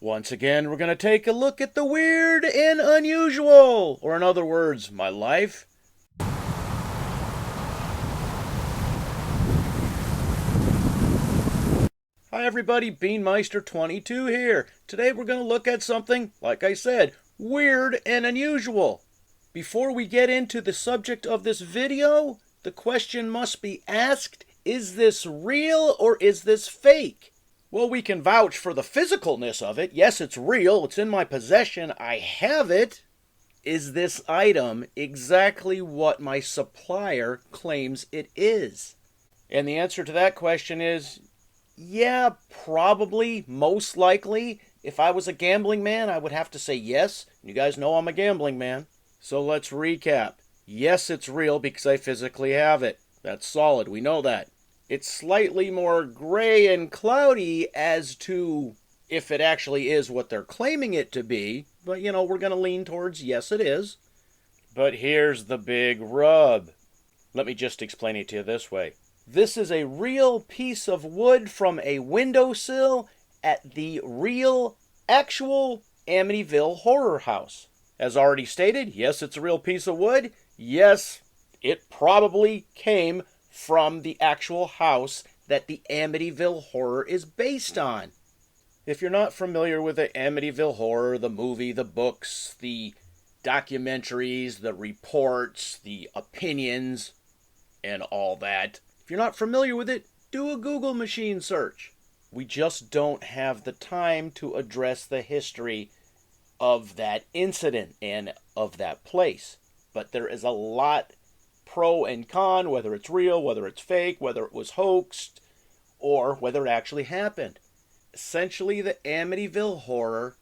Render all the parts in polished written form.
Once again, we're going to take a look at the weird and unusual, or in other words, my life. Hi everybody, Beanmeister22 here. Today we're going to look at something, like I said, weird and unusual. Before we get into the subject of this video, the question must be asked, is this real or is this fake? Well, we can vouch for the physicalness of it. Yes, it's real. It's in my possession. I have it. Is this item exactly what my supplier claims it is? And the answer to that question is, yeah, probably, most likely. If I was a gambling man, I would have to say yes. You guys know I'm a gambling man. So let's recap. Yes, it's real because I physically have it. That's solid. We know that. It's slightly more gray and cloudy as to if it actually is what they're claiming it to be. But, we're going to lean towards yes, it is. But here's the big rub. Let me just explain it to you this way. This is a real piece of wood from a windowsill at the real, actual Amityville horror house. As already stated, yes, it's a real piece of wood. Yes, it probably came from the actual house that the Amityville horror is based on. If you're not familiar with the Amityville horror, the movie, the books, the documentaries, the reports, the opinions, and all that, if you're not familiar with it, do a Google machine search. We just don't have the time to address the history of that incident and of that place. But there is a lot pro and con, whether it's real, whether it's fake, whether it was hoaxed, or whether it actually happened. Essentially, the Amityville horror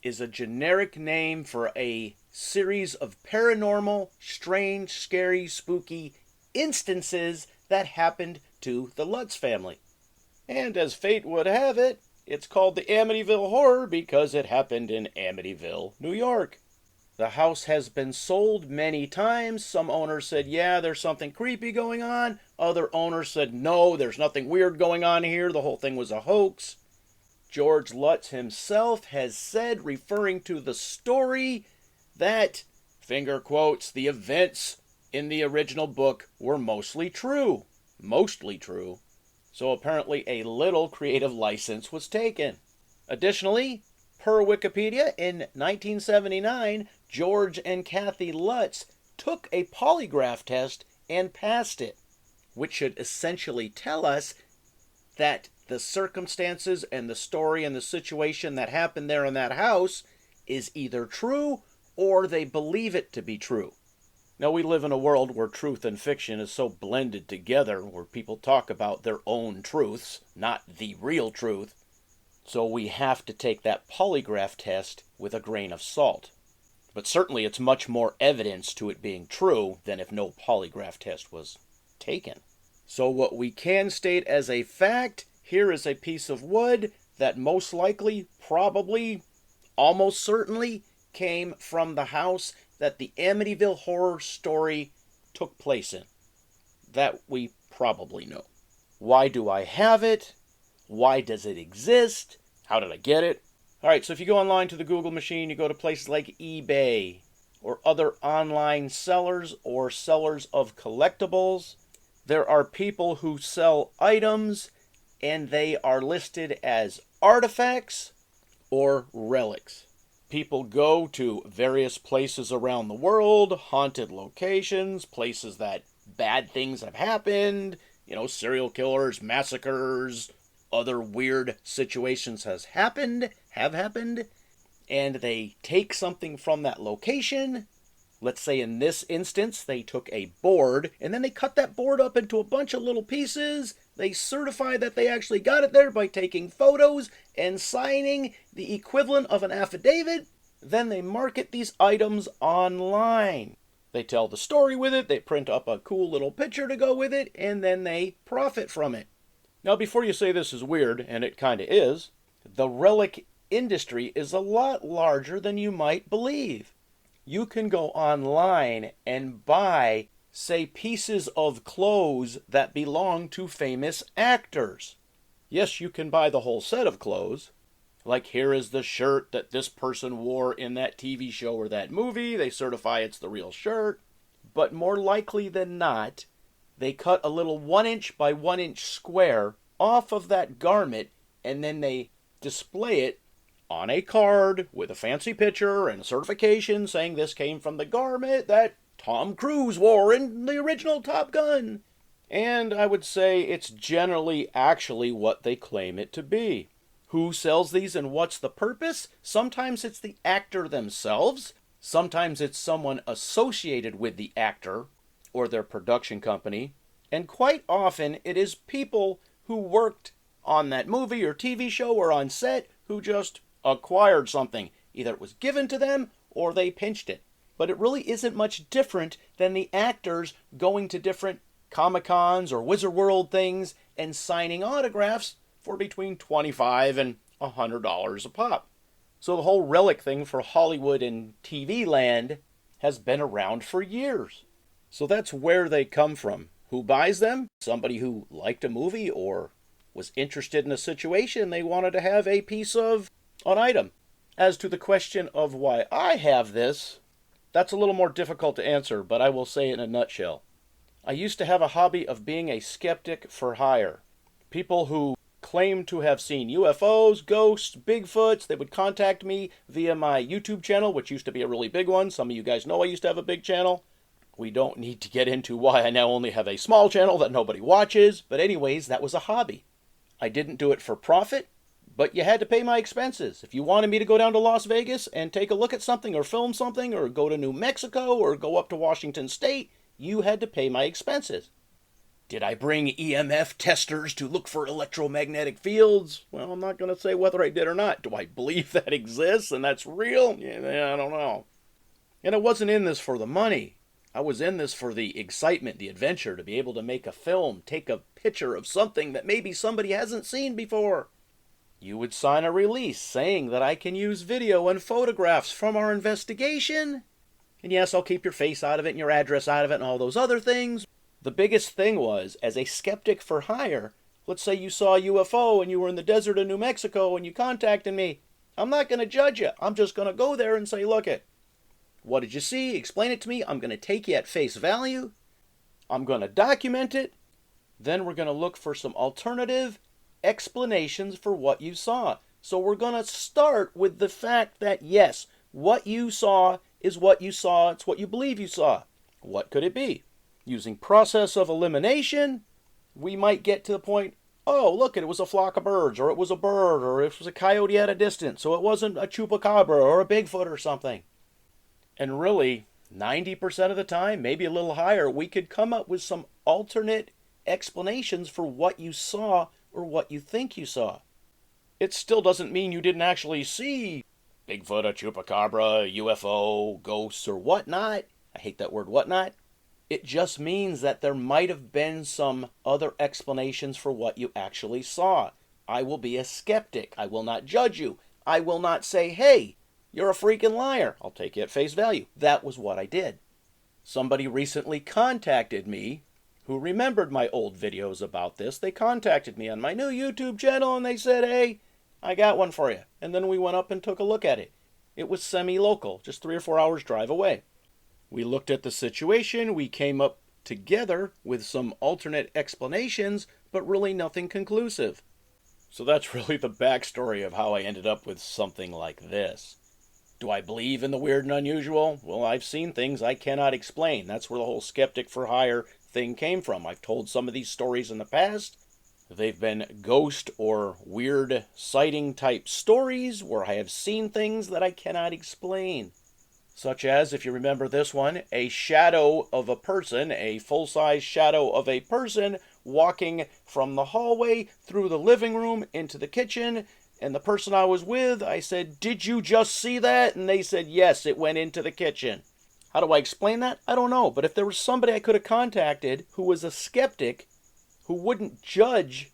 is a generic name for a series of paranormal, strange, scary, spooky instances that happened to the Lutz family. And as fate would have it, it's called the Amityville horror because it happened in Amityville, New York. The house has been sold many times. Some owners said, yeah, there's something creepy going on. Other owners said, no, there's nothing weird going on here. The whole thing was a hoax. George Lutz himself has said, referring to the story, that, finger quotes, the events in the original book were mostly true. Mostly true. So apparently a little creative license was taken. Additionally, per Wikipedia, in 1979, George and Kathy Lutz took a polygraph test and passed it, which should essentially tell us that the circumstances and the story and the situation that happened there in that house is either true or they believe it to be true. Now, we live in a world where truth and fiction is so blended together, where people talk about their own truths, not the real truth. So we have to take that polygraph test with a grain of salt. But certainly it's much more evidence to it being true than if no polygraph test was taken. So what we can state as a fact, here is a piece of wood that most likely, probably, almost certainly came from the house that the Amityville horror story took place in. That we probably know. Why do I have it? Why does it exist? How did I get it? Alright, so if you go online to the Google machine, you go to places like eBay or other online sellers or sellers of collectibles. There are people who sell items and they are listed as artifacts or relics. People go to various places around the world, haunted locations, places that bad things have happened, serial killers, massacres, other weird situations have happened, and they take something from that location. Let's say in this instance, they took a board, and then they cut that board up into a bunch of little pieces. They certify that they actually got it there by taking photos and signing the equivalent of an affidavit. Then they market these items online. They tell the story with it, they print up a cool little picture to go with it, and then they profit from it. Now, before you say this is weird, and it kind of is, the relic industry is a lot larger than you might believe. You can go online and buy, say, pieces of clothes that belong to famous actors. Yes, you can buy the whole set of clothes. Like, here is the shirt that this person wore in that TV show or that movie. They certify it's the real shirt. But more likely than not, they cut a little 1" by 1" square off of that garment, and then they display it on a card with a fancy picture and a certification saying this came from the garment that Tom Cruise wore in the original Top Gun. And I would say it's generally actually what they claim it to be. Who sells these and what's the purpose? Sometimes it's the actor themselves. Sometimes it's someone associated with the actor or their production company. And quite often it is people who worked on that movie or TV show or on set who just acquired something. Either it was given to them or they pinched it. But it really isn't much different than the actors going to different Comic-Cons or Wizard World things and signing autographs for between $25 and $100 a pop. So the whole relic thing for Hollywood and TV land has been around for years. So that's where they come from. Who buys them? Somebody who liked a movie or was interested in a situation they wanted to have a piece of an item. As to the question of why I have this, that's a little more difficult to answer, but I will say it in a nutshell. I used to have a hobby of being a skeptic for hire. People who claimed to have seen UFOs, ghosts, Bigfoots, they would contact me via my YouTube channel, which used to be a really big one. Some of you guys know I used to have a big channel. We don't need to get into why I now only have a small channel that nobody watches, but anyways, that was a hobby. I didn't do it for profit, but you had to pay my expenses. If you wanted me to go down to Las Vegas and take a look at something or film something or go to New Mexico or go up to Washington State, you had to pay my expenses. Did I bring EMF testers to look for electromagnetic fields? Well, I'm not going to say whether I did or not. Do I believe that exists and that's real? Yeah, I don't know. And I wasn't in this for the money. I was in this for the excitement, the adventure, to be able to make a film, take a picture of something that maybe somebody hasn't seen before. You would sign a release saying that I can use video and photographs from our investigation. And yes, I'll keep your face out of it and your address out of it and all those other things. The biggest thing was, as a skeptic for hire, let's say you saw a UFO and you were in the desert of New Mexico and you contacted me. I'm not going to judge you. I'm just going to go there and say, look it. What did you see? Explain it to me. I'm going to take you at face value. I'm going to document it. Then we're going to look for some alternative explanations for what you saw. So we're going to start with the fact that, yes, what you saw is what you saw. It's what you believe you saw. What could it be? Using process of elimination, we might get to the point, oh, look, it was a flock of birds, or it was a bird, or it was a coyote at a distance, so it wasn't a chupacabra or a Bigfoot or something. And really, 90% of the time, maybe a little higher, we could come up with some alternate explanations for what you saw or what you think you saw. It still doesn't mean you didn't actually see Bigfoot, a chupacabra, a UFO, ghosts, or whatnot. I hate that word, whatnot. It just means that there might have been some other explanations for what you actually saw. I will be a skeptic. I will not judge you. I will not say, hey, you're a freaking liar. I'll take you at face value. That was what I did. Somebody recently contacted me who remembered my old videos about this. They contacted me on my new YouTube channel and they said, hey, I got one for you. And then we went up and took a look at it. It was semi-local, just 3 or 4 hours drive away. We looked at the situation, we came up together with some alternate explanations, but really nothing conclusive. So that's really the backstory of how I ended up with something like this. Do I believe in the weird and unusual? Well, I've seen things I cannot explain. That's where the whole skeptic for hire thing came from. I've told some of these stories in the past. They've been ghost or weird sighting type stories where I have seen things that I cannot explain. Such as, if you remember this one, a shadow of a person, a full-size shadow of a person walking from the hallway through the living room into the kitchen. And the person I was with, I said, did you just see that? And they said, yes, it went into the kitchen. How do I explain that? I don't know. But if there was somebody I could have contacted who was a skeptic, who wouldn't judge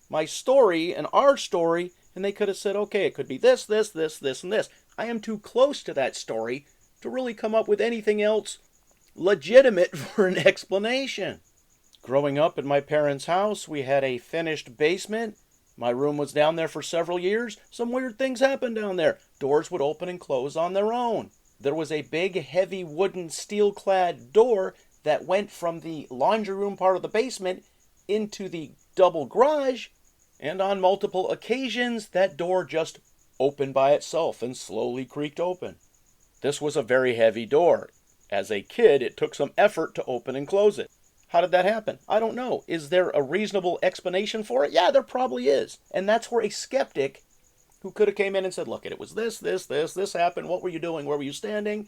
my story and our story, and they could have said, okay, it could be this, this, this, this, and this. I am too close to that story to really come up with anything else legitimate for an explanation. Growing up in my parents' house, we had a finished basement My room was down there for several years. Some weird things happened down there. Doors would open and close on their own. There was a big, heavy wooden steel-clad door that went from the laundry room part of the basement into the double garage, and on multiple occasions, that door just opened by itself and slowly creaked open. This was a very heavy door. As a kid, it took some effort to open and close it. How did that happen? I don't know. Is there a reasonable explanation for it? Yeah, there probably is. And that's where a skeptic who could have came in and said, look, it was this happened. What were you doing? Where were you standing?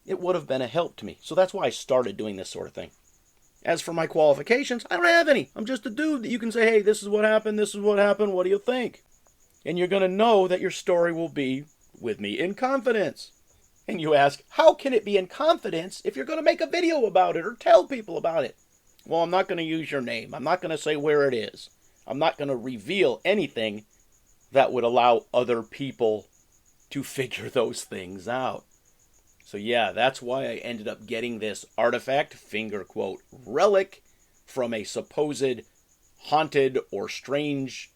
It would have been a help to me. So that's why I started doing this sort of thing. As for my qualifications, I don't have any. I'm just a dude that you can say, hey, this is what happened, what do you think? And you're going to know that your story will be with me in confidence. And you ask, how can it be in confidence if you're going to make a video about it or tell people about it? Well, I'm not going to use your name. I'm not going to say where it is. I'm not going to reveal anything that would allow other people to figure those things out. So yeah, that's why I ended up getting this artifact, finger quote, relic, from a supposed haunted or strange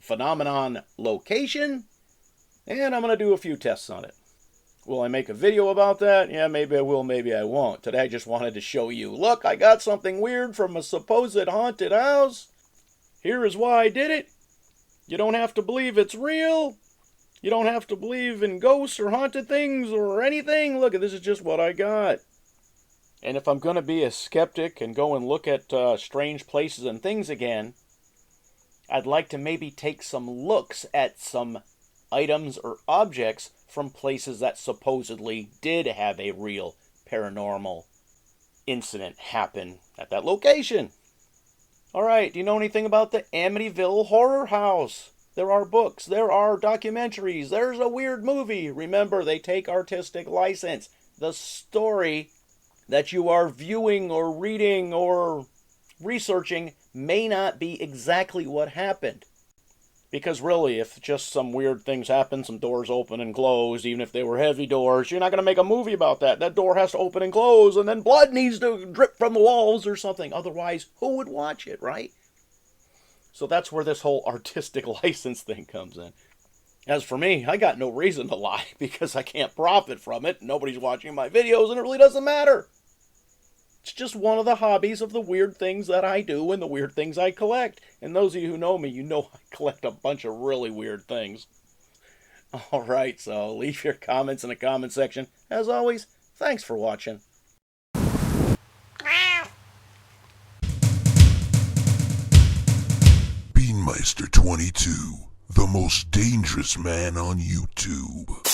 phenomenon location. And I'm going to do a few tests on it. Will I make a video about that? Yeah, maybe I will, maybe I won't. Today I just wanted to show you, look, I got something weird from a supposed haunted house. Here is why I did it. You don't have to believe it's real. You don't have to believe in ghosts or haunted things or anything. Look, this is just what I got. And if I'm going to be a skeptic and go and look at strange places and things again, I'd like to maybe take some looks at some items or objects from places that supposedly did have a real paranormal incident happen at that location. Alright, do you know anything about the Amityville horror house? There are books, there are documentaries, there's a weird movie. Remember, they take artistic license. The story that you are viewing or reading or researching may not be exactly what happened. Because really, if just some weird things happen, some doors open and close, even if they were heavy doors, you're not going to make a movie about that. That door has to open and close, and then blood needs to drip from the walls or something. Otherwise, who would watch it, right? So that's where this whole artistic license thing comes in. As for me, I got no reason to lie, because I can't profit from it. Nobody's watching my videos, and it really doesn't matter. It's just one of the hobbies of the weird things that I do and the weird things I collect. And those of you who know me, you know I collect a bunch of really weird things. Alright, so leave your comments in the comment section. As always, thanks for watching. Beanmeister 22, the most dangerous man on YouTube.